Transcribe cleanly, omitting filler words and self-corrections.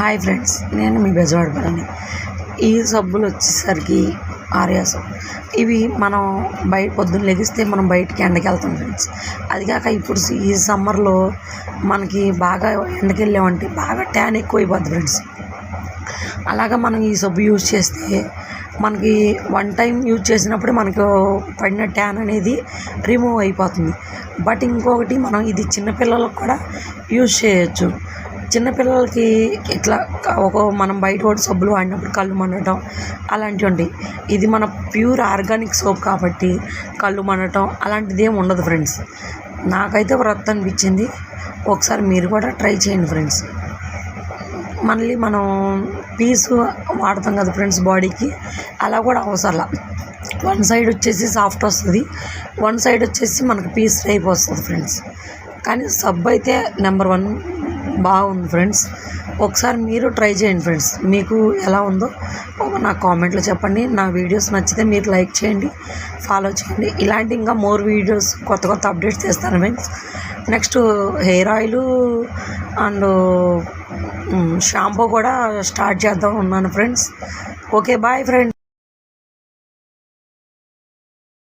Hi friends, నేను మీ బెజవాడపల్లిని. ఈ సబ్బులు వచ్చేసరికి ఆర్యా సబ్బు. ఇవి మనం పొద్దున్న లెగిస్తే మనం బయటికి ఎండకి వెళ్తాం ఫ్రెండ్స్. అది కాక ఇప్పుడు ఈ సమ్మర్లో మనకి బాగా ఎండకి వెళ్ళామంటే బాగా ట్యాన్ ఎక్కువైపోద్ది ఫ్రెండ్స్. అలాగా మనం ఈ సబ్బు యూజ్ చేస్తే మనకి వన్ టైం యూజ్ చేసినప్పుడు మనకు పడిన ట్యాన్ అనేది రిమూవ్ అయిపోతుంది. బట్ ఇంకొకటి మనం ఇది చిన్నపిల్లలకు కూడా యూజ్ చేయొచ్చు. చిన్నపిల్లలకి ఇట్లా మనం బయట కూడా సబ్బులు వాడినప్పుడు కళ్ళు మండటం అలాంటివి ఉంటాయి. ఇది మన ప్యూర్ ఆర్గానిక్ సోప్ కాబట్టి కళ్ళు మండటం అలాంటిది ఏమి ఉండదు ఫ్రెండ్స్. నాకైతే వర్త్ అనిపించింది. ఒకసారి మీరు కూడా ట్రై చేయండి ఫ్రెండ్స్. మళ్ళీ మనం పీసు వాడతాం కదా ఫ్రెండ్స్ బాడీకి, అలా కూడా అవసరం. వన్ సైడ్ వచ్చేసి సాఫ్ట్ వస్తుంది, వన్ సైడ్ వచ్చేసి మనకు పీస్ టైప్ వస్తుంది ఫ్రెండ్స్. కానీ సబ్బు అయితే నెంబర్ 1 బాగుంది ఫ్రెండ్స్. ఒకసారి మీరు ట్రై చేయండి ఫ్రెండ్స్. మీకు ఎలా ఉందో నాకు కామెంట్లో చెప్పండి. నా వీడియోస్ నచ్చితే మీరు లైక్ చేయండి, ఫాలో చేయండి. ఇలాంటి ఇంకా మోర్ వీడియోస్ కొత్త అప్డేట్స్ చేస్తాను friends. Next hair oil and shampoo కూడా స్టార్ట్ చేద్దాం ఉన్నాను ఫ్రెండ్స్. Okay, bye friends.